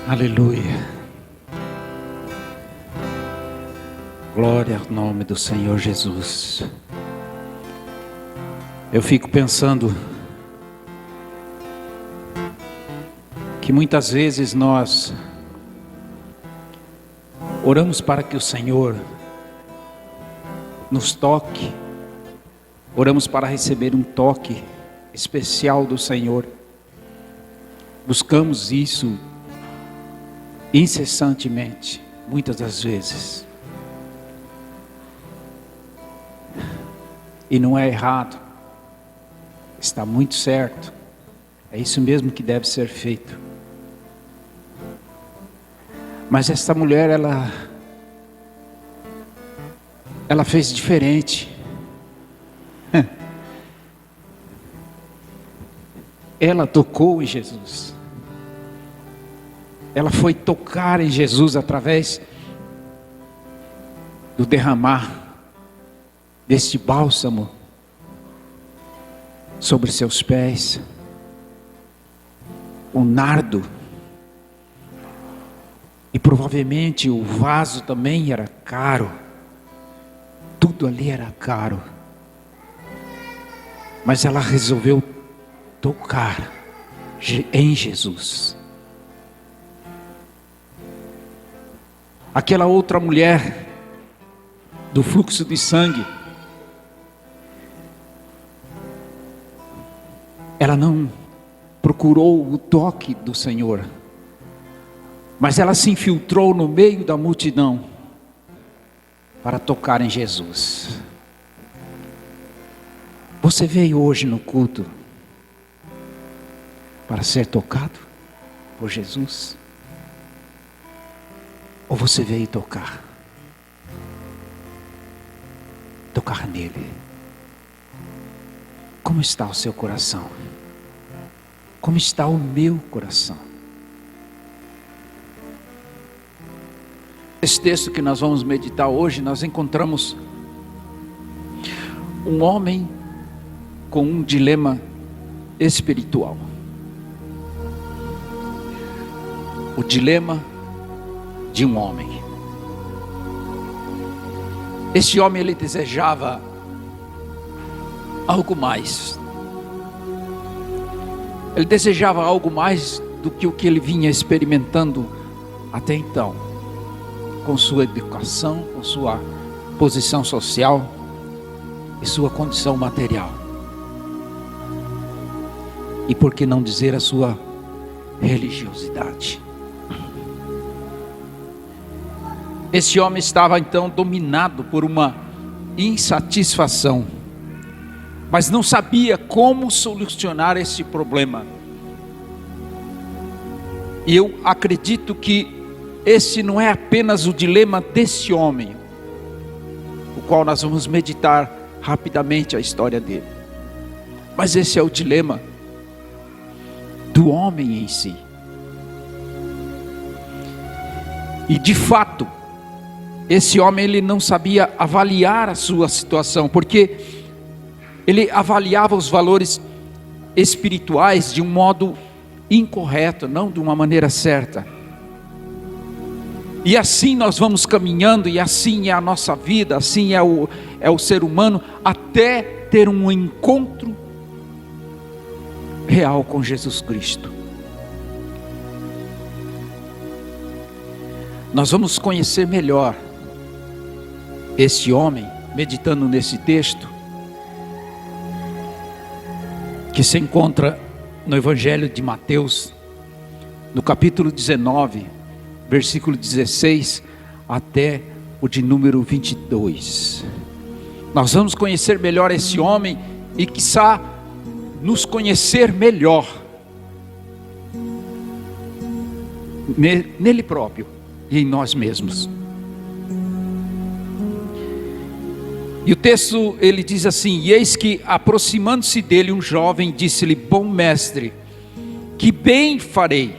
Aleluia. Glória ao nome do Senhor Jesus. Eu fico pensando que muitas vezes nós oramos para que o Senhor nos toque, oramos para receber um toque especial do Senhor, buscamos isso incessantemente, muitas das vezes, e não é errado, está muito certo, é isso mesmo que deve ser feito. Mas esta mulher, ela fez diferente. Ela tocou em Jesus. Ela foi tocar em Jesus através do derramar deste bálsamo sobre seus pés, o nardo, e provavelmente o vaso também era caro, tudo ali era caro, mas ela resolveu tocar em Jesus. Aquela outra mulher do fluxo de sangue, ela não procurou o toque do Senhor, mas ela se infiltrou no meio da multidão para tocar em Jesus. Você veio hoje no culto para ser tocado por Jesus? Ou você veio tocar nele? Como está o seu coração? Como está o meu coração? Esse texto que nós vamos meditar hoje, nós encontramos um homem com um dilema espiritual. O dilema de um homem. Este homem, ele desejava algo mais. Ele desejava algo mais do que o que ele vinha experimentando até então, com sua educação, com sua posição social e sua condição material. E por que não dizer a sua religiosidade? Esse homem estava então dominado por uma insatisfação, mas não sabia como solucionar esse problema. E eu acredito que esse não é apenas o dilema desse homem, o qual nós vamos meditar rapidamente a história dele, mas esse é o dilema do homem em si. E de fato, esse homem, ele não sabia avaliar a sua situação, porque ele avaliava os valores espirituais de um modo incorreto, não de uma maneira certa. E assim nós vamos caminhando, e assim é a nossa vida, assim é o ser humano, até ter um encontro real com Jesus Cristo. Nós vamos conhecer melhor esse homem, meditando nesse texto, que se encontra no Evangelho de Mateus, no capítulo 19, versículo 16, até o de número 22. Nós vamos conhecer melhor esse homem, e quiçá nos conhecer melhor nele próprio e em nós mesmos. E o texto, ele diz assim: e eis que, aproximando-se dele um jovem, disse-lhe: bom mestre, que bem farei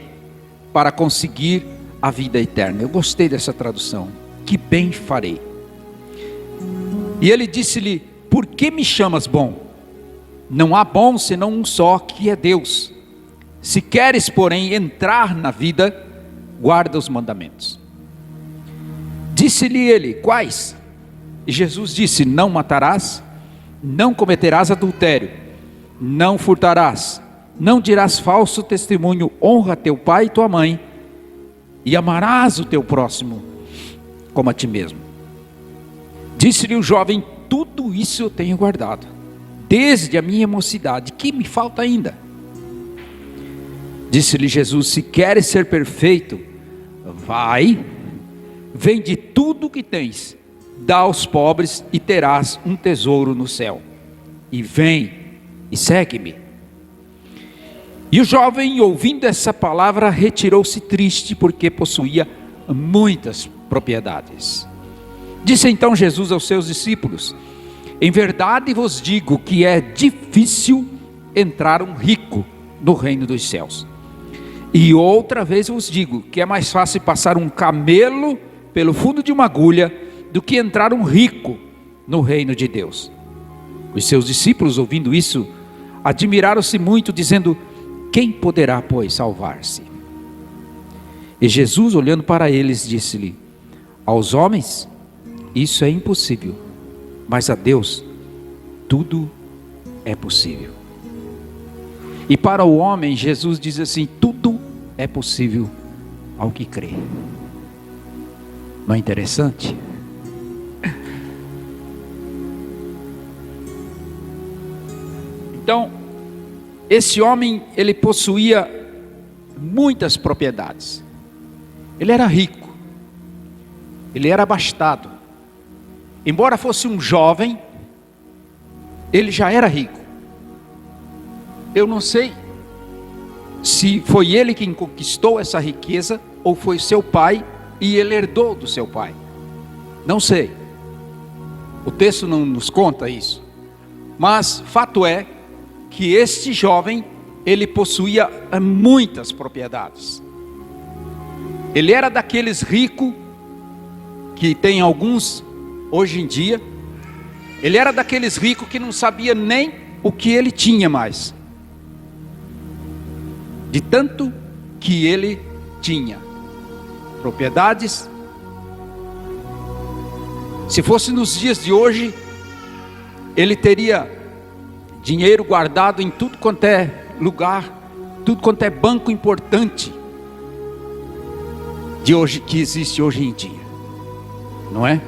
para conseguir a vida eterna? Eu gostei dessa tradução, que bem farei. E ele disse-lhe: por que me chamas bom? Não há bom senão um só, que é Deus. Se queres, porém, entrar na vida, guarda os mandamentos. Disse-lhe ele: quais? E Jesus disse: não matarás, não cometerás adultério, não furtarás, não dirás falso testemunho, honra teu pai e tua mãe, e amarás o teu próximo como a ti mesmo. Disse-lhe o jovem: tudo isso eu tenho guardado, desde a minha mocidade, que me falta ainda? Disse-lhe Jesus: se queres ser perfeito, vai, vende tudo o que tens, dá aos pobres e terás um tesouro no céu, e vem e segue-me. E o jovem, ouvindo essa palavra, retirou-se triste, porque possuía muitas propriedades. Disse então Jesus aos seus discípulos: em verdade vos digo que é difícil entrar um rico no reino dos céus. E outra vez vos digo que é mais fácil passar um camelo pelo fundo de uma agulha do que entrar um rico no reino de Deus. Os seus discípulos, ouvindo isso, admiraram-se muito, dizendo: quem poderá, pois, salvar-se? E Jesus, olhando para eles, disse-lhe: aos homens isso é impossível, mas a Deus tudo é possível. E para o homem, Jesus diz assim: tudo é possível ao que crê. Não é interessante? Então, esse homem, ele possuía muitas propriedades. Ele era rico, ele era abastado. Embora fosse um jovem, ele já era rico. Eu não sei se foi ele quem conquistou essa riqueza, ou foi seu pai e ele herdou do seu pai. Não sei. O texto não nos conta isso. Mas fato é que este jovem, ele possuía muitas propriedades. Ele era daqueles ricos, que tem alguns hoje em dia. Ele era daqueles ricos que não sabia nem o que ele tinha mais, de tanto que ele tinha propriedades. Se fosse nos dias de hoje, ele teria dinheiro guardado em tudo quanto é lugar, tudo quanto é banco importante de hoje, que existe hoje em dia, não é?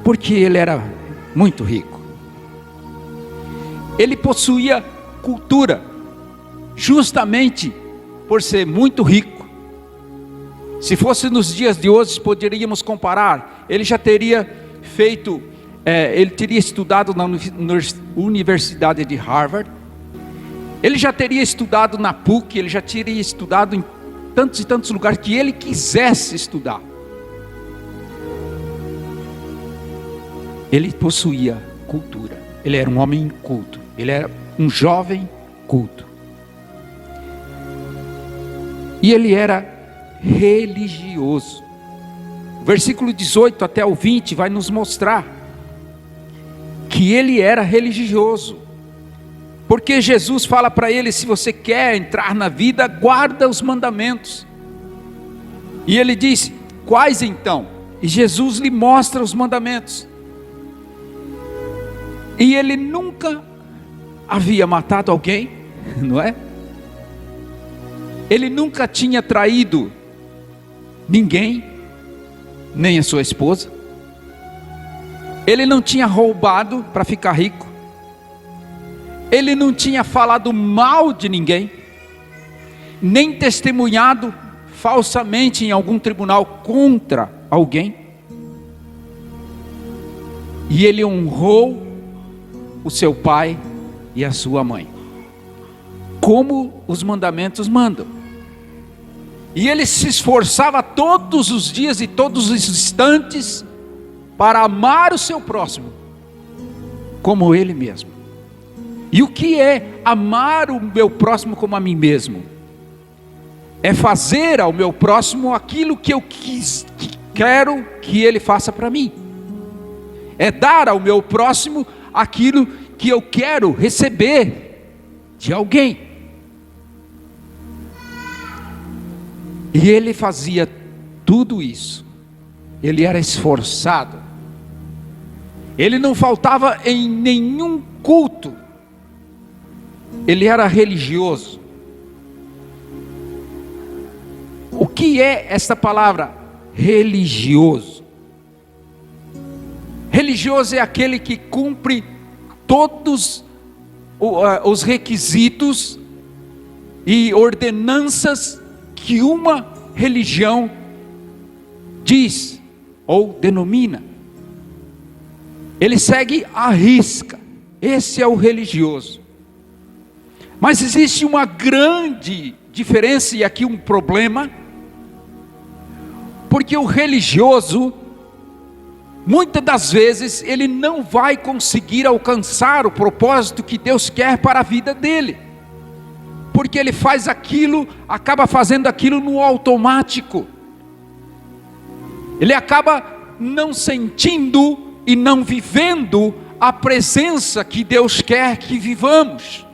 Porque ele era muito rico. Ele possuía cultura, justamente por ser muito rico. Se fosse nos dias de hoje, poderíamos comparar. Ele já teria feito, ele teria estudado na Universidade de Harvard. Ele já teria estudado na PUC. Ele já teria estudado em tantos e tantos lugares que ele quisesse estudar. Ele possuía cultura. Ele era um homem culto. Ele era um jovem culto. E ele era religioso. O versículo 18 até o 20 vai nos mostrar que ele era religioso. Porque Jesus fala para ele: se você quer entrar na vida, guarda os mandamentos. E ele diz: quais então? E Jesus lhe mostra os mandamentos. E ele nunca havia matado alguém, não é? Ele nunca tinha traído ninguém, nem a sua esposa. Ele não tinha roubado para ficar rico. Ele não tinha falado mal de ninguém, nem testemunhado falsamente em algum tribunal contra alguém. E ele honrou o seu pai e a sua mãe, como os mandamentos mandam. E ele se esforçava todos os dias e todos os instantes para amar o seu próximo como ele mesmo. E o que é amar o meu próximo como a mim mesmo? É fazer ao meu próximo aquilo que eu quero que ele faça para mim. É dar ao meu próximo aquilo que eu quero receber de alguém. E ele fazia tudo isso. Ele era esforçado. Ele não faltava em nenhum culto. Ele era religioso. O que é essa palavra religioso? Religioso é aquele que cumpre todos os requisitos e ordenanças que uma religião diz ou denomina. Ele segue à risca. Esse é o religioso. Mas existe uma grande diferença e aqui um problema, porque o religioso, muitas das vezes, ele não vai conseguir alcançar o propósito que Deus quer para a vida dele, porque ele faz aquilo, acaba fazendo aquilo no automático, ele acaba não sentindo e não vivendo a presença que Deus quer que vivamos.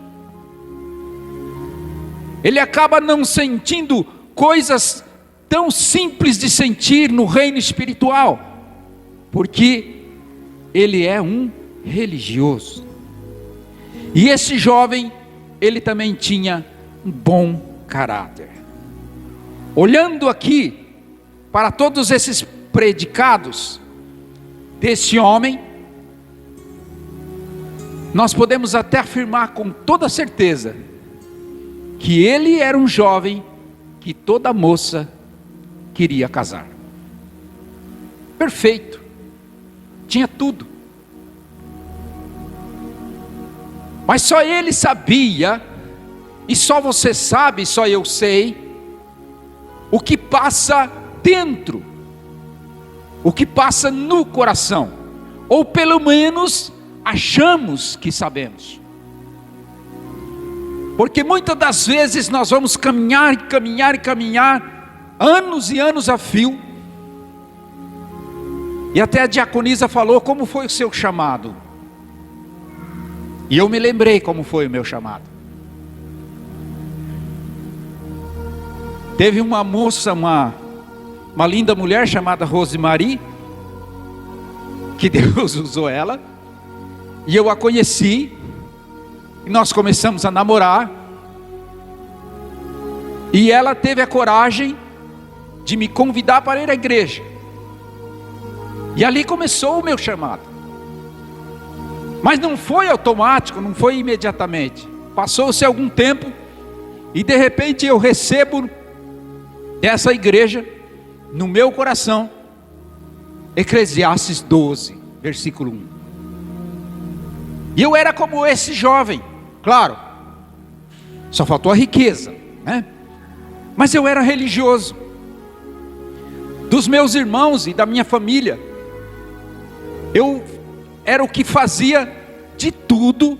Ele acaba não sentindo coisas tão simples de sentir no reino espiritual, porque ele é um religioso. E esse jovem, ele também tinha um bom caráter. Olhando aqui para todos esses predicados desse homem, nós podemos até afirmar com toda certeza que ele era um jovem que toda moça queria casar. Perfeito, tinha tudo. Mas só ele sabia, e só você sabe, só eu sei, o que passa dentro, o que passa no coração, ou pelo menos achamos que sabemos. Porque muitas das vezes nós vamos caminhar, anos e anos a fio, e até a diaconisa falou: como foi o seu chamado? E eu me lembrei como foi o meu chamado. Teve uma moça, uma linda mulher chamada Rosemarie, que Deus usou ela, e eu a conheci, e nós começamos a namorar, e ela teve a coragem de me convidar para ir à igreja, e ali começou o meu chamado. Mas não foi automático, não foi imediatamente. Passou-se algum tempo, e de repente eu recebo dessa igreja, no meu coração, Eclesiastes 12, versículo 1. E eu era como esse jovem, claro, só faltou a riqueza, né? Mas eu era religioso. Dos meus irmãos e da minha família, eu era o que fazia de tudo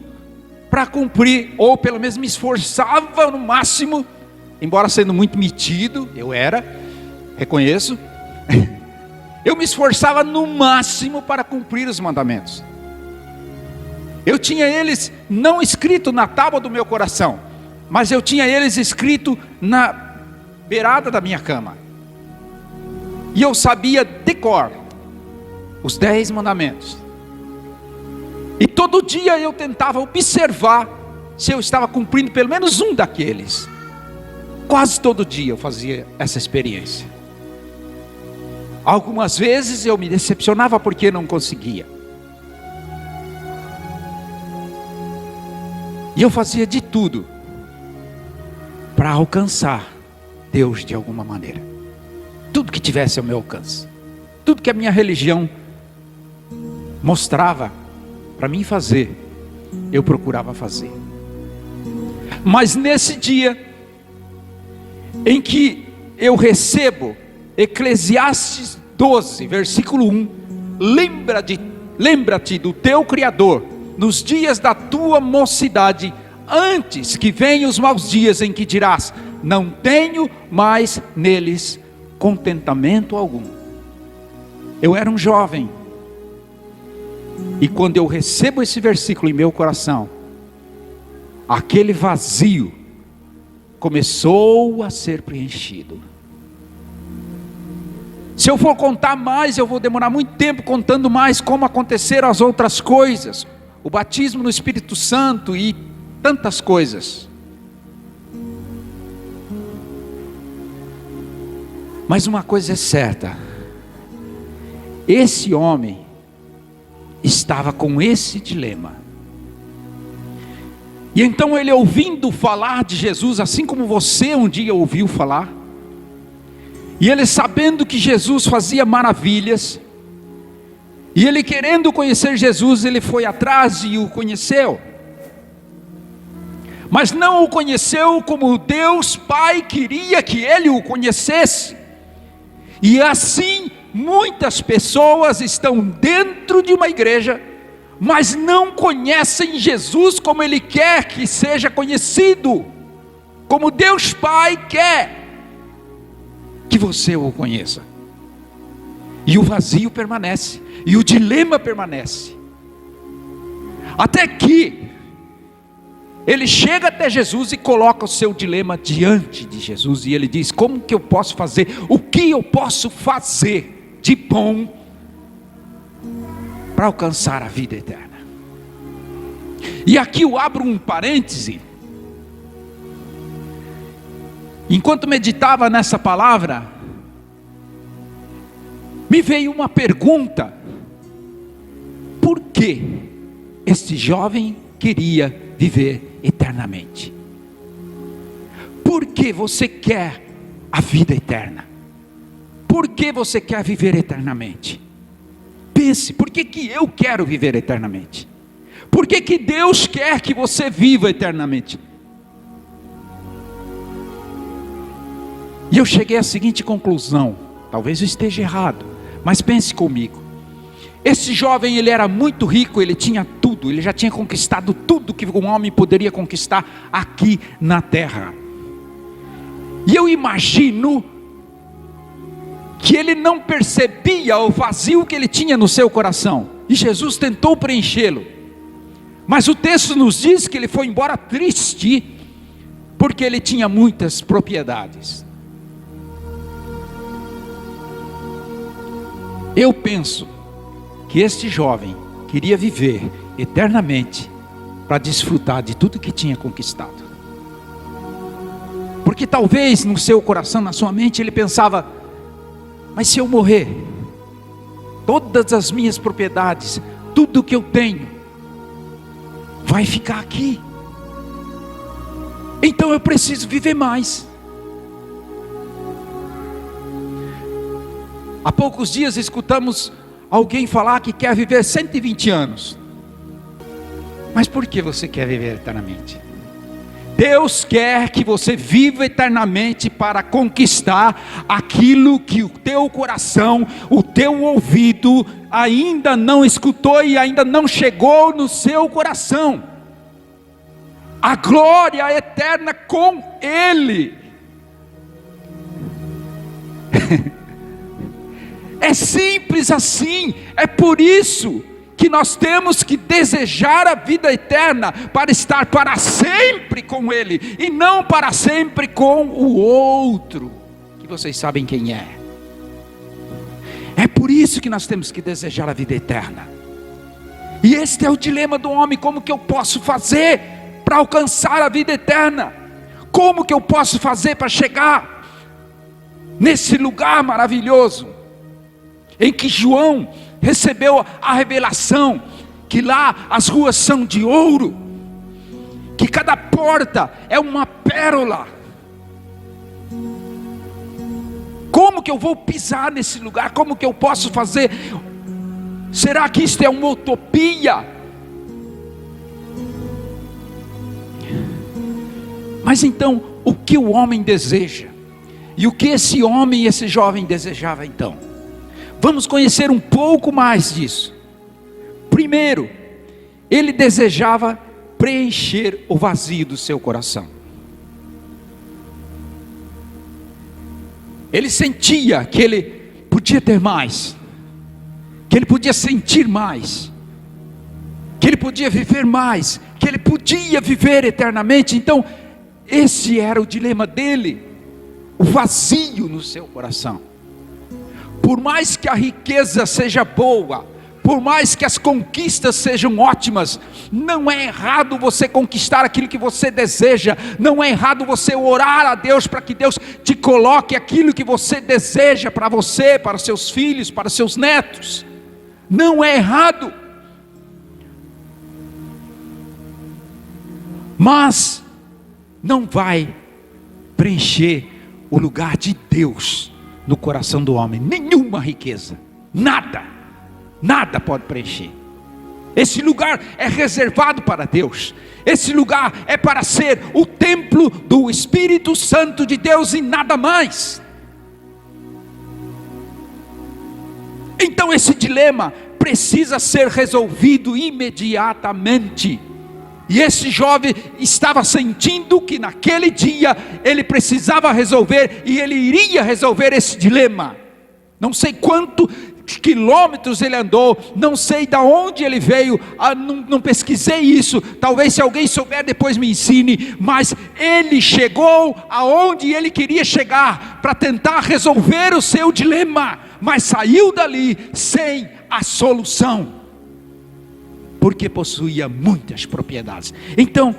para cumprir, ou pelo menos me esforçava no máximo, embora sendo muito metido, eu era, reconheço, eu me esforçava no máximo para cumprir os mandamentos. Eu tinha eles não escrito na tábua do meu coração, mas eu tinha eles escrito na beirada da minha cama. E eu sabia de cor os 10 mandamentos. E todo dia eu tentava observar se eu estava cumprindo pelo menos um daqueles. Quase todo dia eu fazia essa experiência. Algumas vezes eu me decepcionava porque não conseguia. E eu fazia de tudo para alcançar Deus de alguma maneira. Tudo que tivesse ao meu alcance. Tudo que a minha religião mostrava para mim fazer, eu procurava fazer. Mas nesse dia em que eu recebo Eclesiastes 12, versículo 1, lembra-te do teu Criador nos dias da tua mocidade, antes que venham os maus dias em que dirás: não tenho mais neles contentamento algum. Eu era um jovem, e quando eu recebo esse versículo em meu coração, aquele vazio começou a ser preenchido. Se eu for contar mais, eu vou demorar muito tempo contando mais como aconteceram as outras coisas, o batismo no Espírito Santo e tantas coisas. Mas uma coisa é certa, esse homem estava com esse dilema. E então ele, ouvindo falar de Jesus, assim como você um dia ouviu falar, e ele sabendo que Jesus fazia maravilhas, e ele querendo conhecer Jesus, ele foi atrás e o conheceu. Mas não o conheceu como Deus Pai queria que ele o conhecesse. E assim muitas pessoas estão dentro de uma igreja, mas não conhecem Jesus como Ele quer que seja conhecido, como Deus Pai quer que você o conheça. E o vazio permanece, e o dilema permanece, até que ele chega até Jesus e coloca o seu dilema diante de Jesus, e ele diz: como que eu posso fazer? O que eu posso fazer de bom para alcançar a vida eterna? E aqui eu abro um parêntese. Enquanto meditava nessa palavra, me veio uma pergunta: por que este jovem queria viver eternamente? Por que você quer a vida eterna? Por que você quer viver eternamente? Pense, por que eu quero viver eternamente? Por que Deus quer que você viva eternamente? E eu cheguei à seguinte conclusão, talvez eu esteja errado, mas pense comigo. Esse jovem, ele era muito rico, ele tinha tudo, ele já tinha conquistado tudo que um homem poderia conquistar aqui na terra. E eu imagino que ele não percebia o vazio que ele tinha no seu coração, e Jesus tentou preenchê-lo, mas o texto nos diz que ele foi embora triste, porque ele tinha muitas propriedades. Eu penso que este jovem queria viver eternamente para desfrutar de tudo que tinha conquistado. Porque talvez no seu coração, na sua mente, ele pensava: mas se eu morrer, todas as minhas propriedades, tudo que eu tenho, vai ficar aqui. Então eu preciso viver mais. Há poucos dias escutamos alguém falar que quer viver 120 anos. Mas por que você quer viver eternamente? Deus quer que você viva eternamente para conquistar aquilo que o teu coração, o teu ouvido ainda não escutou e ainda não chegou no seu coração. A glória eterna com Ele. É simples assim. É por isso que nós temos que desejar a vida eterna, para estar para sempre com Ele, e não para sempre com o outro, que vocês sabem quem é. É por isso que nós temos que desejar a vida eterna. E este é o dilema do homem: como que eu posso fazer para alcançar a vida eterna? Como que eu posso fazer para chegar nesse lugar maravilhoso, em que João recebeu a revelação, que lá as ruas são de ouro, que cada porta é uma pérola? Como que eu vou pisar nesse lugar? Como que eu posso fazer? Será que isto é uma utopia? Mas então, o que o homem deseja? E o que esse homem e esse jovem desejava então? Vamos conhecer um pouco mais disso. Primeiro, ele desejava preencher o vazio do seu coração. Ele sentia que ele podia ter mais, que ele podia sentir mais, que ele podia viver mais, que ele podia viver eternamente. Então, esse era o dilema dele, o vazio no seu coração. por mais que a riqueza seja boa, por mais que as conquistas sejam ótimas, não é errado você conquistar aquilo que você deseja, não é errado você orar a Deus para que Deus te coloque aquilo que você deseja para você, para os seus filhos, para os seus netos, não é errado, mas não vai preencher o lugar de Deus no coração do homem, nenhuma riqueza, nada pode preencher. Esse lugar é reservado para Deus, esse lugar é para ser o templo do Espírito Santo de Deus e nada mais. Então esse dilema precisa ser resolvido imediatamente. E esse jovem estava sentindo que naquele dia ele precisava resolver, e ele iria resolver esse dilema. Não sei quantos quilômetros ele andou, não sei de onde ele veio, não pesquisei isso, talvez se alguém souber depois me ensine, mas ele chegou aonde ele queria chegar, para tentar resolver o seu dilema, mas saiu dali sem a solução, porque possuía muitas propriedades. Então,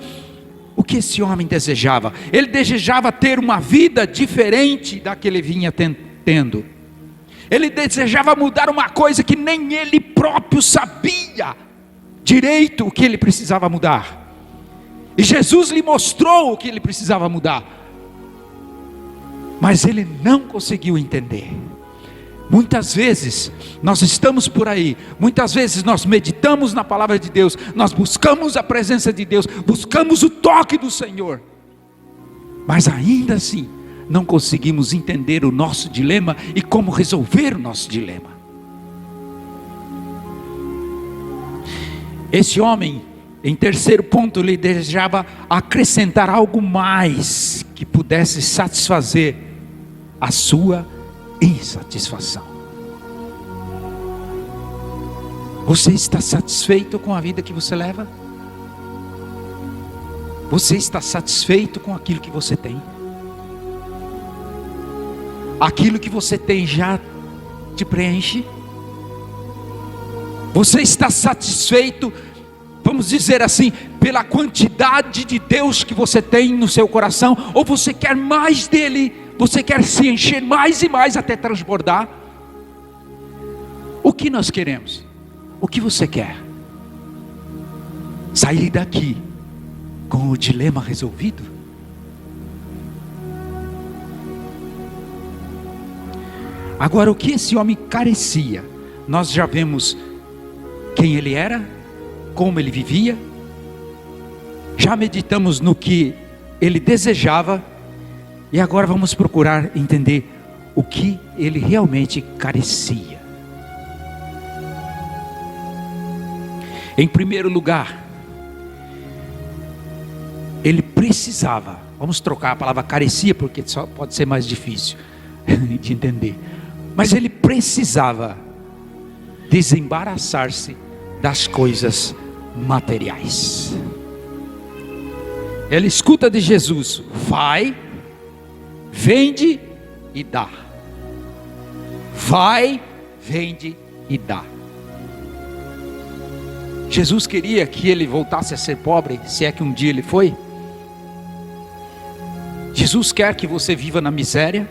o que esse homem desejava? Ele desejava ter uma vida diferente da que ele vinha tendo. Ele desejava mudar uma coisa que nem ele próprio sabia direito o que ele precisava mudar. E Jesus lhe mostrou o que ele precisava mudar, mas ele não conseguiu entender. Muitas vezes nós estamos por aí, muitas vezes nós meditamos na palavra de Deus, nós buscamos a presença de Deus, buscamos o toque do Senhor, mas ainda assim não conseguimos entender o nosso dilema e como resolver o nosso dilema. Esse homem, em terceiro ponto, ele desejava acrescentar algo mais que pudesse satisfazer a sua insatisfação. Você está satisfeito com a vida que você leva? Você está satisfeito com aquilo que você tem? Aquilo que você tem já te preenche? Você está satisfeito, vamos dizer assim, pela quantidade de Deus que você tem no seu coração? Ou você quer mais dele? Você quer se encher mais e mais até transbordar? O que nós queremos? O que você quer? Sair daqui com o dilema resolvido? Agora, o que esse homem carecia? Nós já vemos quem ele era, como ele vivia, já meditamos no que ele desejava, e agora vamos procurar entender o que ele realmente carecia. Em primeiro lugar, ele precisava, vamos trocar a palavra carecia, porque só pode ser mais difícil de entender, mas ele precisava desembaraçar-se das coisas materiais. Ele escuta de Jesus: vai, vende e dá. Vai, vende e dá. Jesus queria que ele voltasse a ser pobre, se é que um dia ele foi. Jesus quer que você viva na miséria,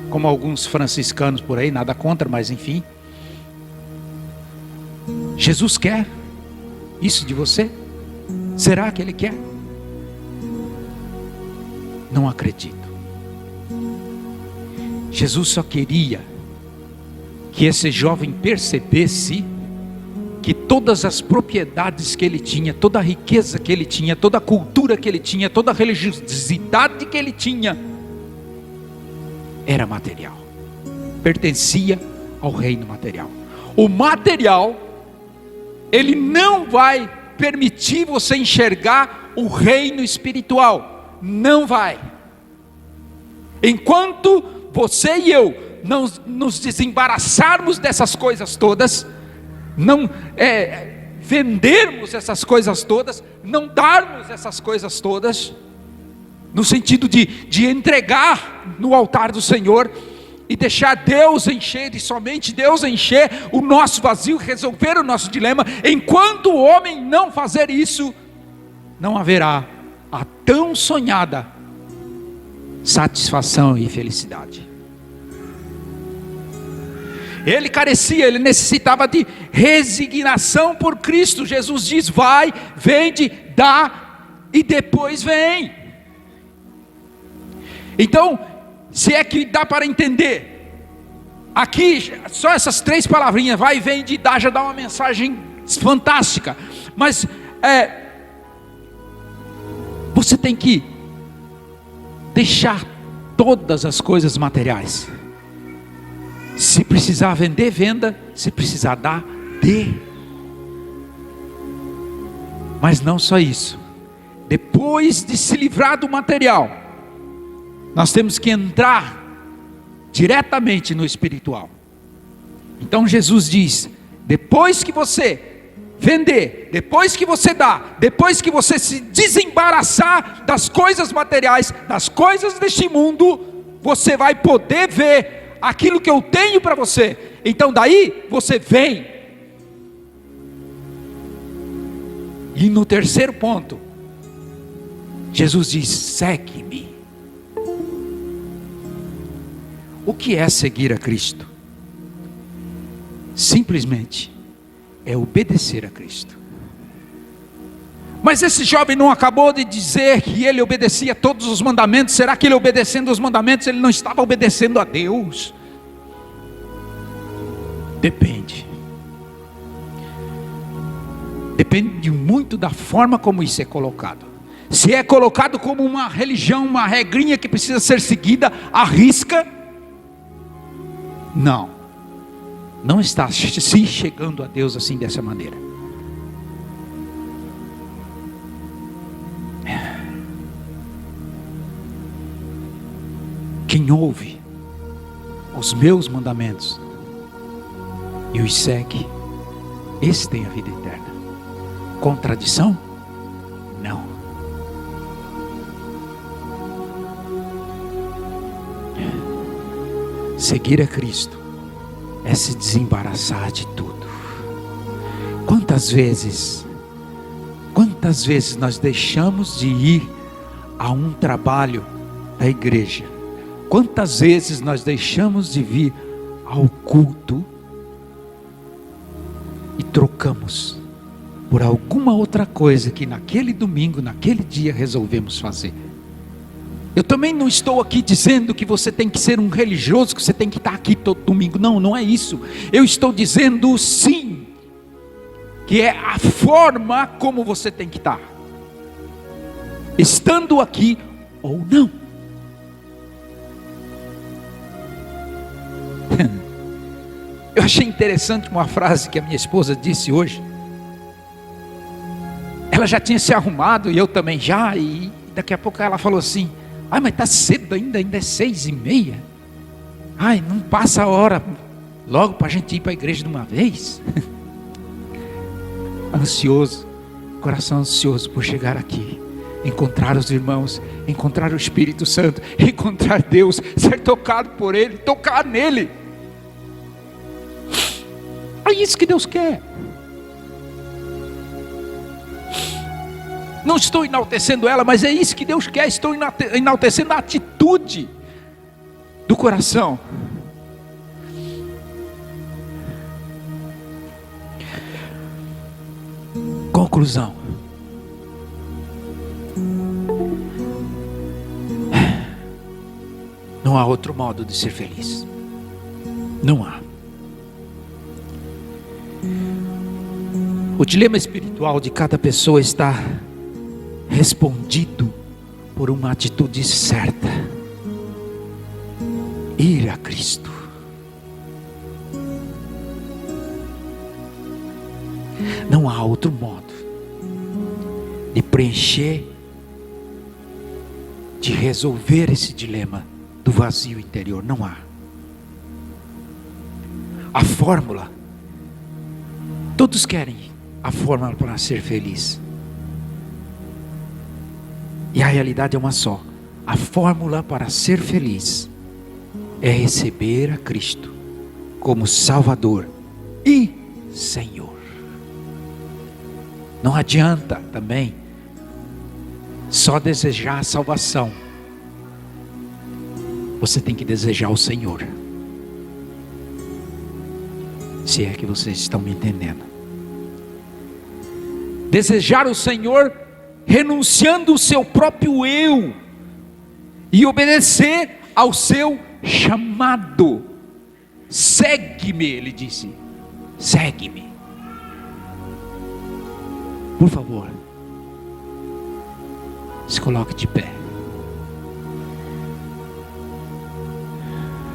como alguns franciscanos por aí, nada contra, mas enfim. Jesus quer isso de você? Será que ele quer? Não acredito. Jesus só queria que esse jovem percebesse que todas as propriedades que ele tinha, toda a riqueza que ele tinha, toda a cultura que ele tinha, toda a religiosidade que ele tinha, era material, pertencia ao reino material. O material, ele não vai permitir você enxergar o reino espiritual, não vai. Enquanto você e eu não nos desembaraçarmos dessas coisas todas, não vendermos essas coisas todas, não darmos essas coisas todas, no sentido de entregar no altar do Senhor, e deixar Deus encher, e somente Deus encher o nosso vazio, resolver o nosso dilema. Enquanto o homem não fazer isso, não haverá a tão sonhada satisfação e felicidade. Ele carecia, ele necessitava de resignação por Cristo. Jesus diz: vai, vende, dá e depois vem. Então, se é que dá para entender, aqui só essas 3 palavrinhas, vai, vende e dá, já dá uma mensagem fantástica. Mas você tem que deixar todas as coisas materiais. Se precisar vender, venda. Se precisar dar, dê. Mas não só isso. Depois de se livrar do material, nós temos que entrar diretamente no espiritual. Então Jesus diz: depois que você vender, depois que você dá, depois que você se desembaraçar das coisas materiais, das coisas deste mundo, você vai poder ver aquilo que eu tenho para você. Então daí você vem. E no terceiro ponto, Jesus diz: segue-me. O que é seguir a Cristo? Simplesmente é obedecer a Cristo. Mas esse jovem não acabou de dizer que ele obedecia todos os mandamentos? Será que ele, obedecendo os mandamentos, ele não estava obedecendo a Deus? Depende. Depende muito da forma como isso é colocado. Se é colocado como uma religião, uma regrinha que precisa ser seguida à risca, não está se chegando a Deus assim, dessa maneira. Quem ouve os meus mandamentos e os segue, esse tem a vida eterna. Contradição? Não. Seguir a Cristo é se desembaraçar de tudo. Quantas vezes nós deixamos de ir a um trabalho da igreja? Quantas vezes nós deixamos de vir ao culto e trocamos por alguma outra coisa que naquele domingo, naquele dia resolvemos fazer? Eu também não estou aqui dizendo que você tem que ser um religioso, que você tem que estar aqui todo domingo. Não é isso. Eu estou dizendo sim, que é a forma como você tem que estar, estando aqui ou não. Eu achei interessante uma frase que a minha esposa disse hoje. Ela já tinha se arrumado e eu também já, e daqui a pouco ela falou assim: ai, mas está cedo ainda é 6:30. Ai, não passa a hora logo para a gente ir para a igreja de uma vez? Ansioso, coração ansioso por chegar aqui, encontrar os irmãos, encontrar o Espírito Santo, encontrar Deus, ser tocado por Ele, tocar nele. É isso que Deus quer. Não estou enaltecendo ela, mas é isso que Deus quer. Estou enaltecendo a atitude do coração. Conclusão. Não há outro modo de ser feliz. Não há. O dilema espiritual de cada pessoa está respondido por uma atitude certa: ir a Cristo. Não há outro modo de preencher, de resolver esse dilema do vazio interior. Não há. A fórmula, todos querem a fórmula para ser feliz, e a realidade é uma só. A fórmula para ser feliz é receber a Cristo como Salvador e Senhor. Não adianta também só desejar a salvação. Você tem que desejar o Senhor. Se é que vocês estão me entendendo. Desejar o Senhor renunciando o seu próprio eu e obedecer ao seu chamado. Segue-me, ele disse. Segue-me. Por favor, se coloque de pé.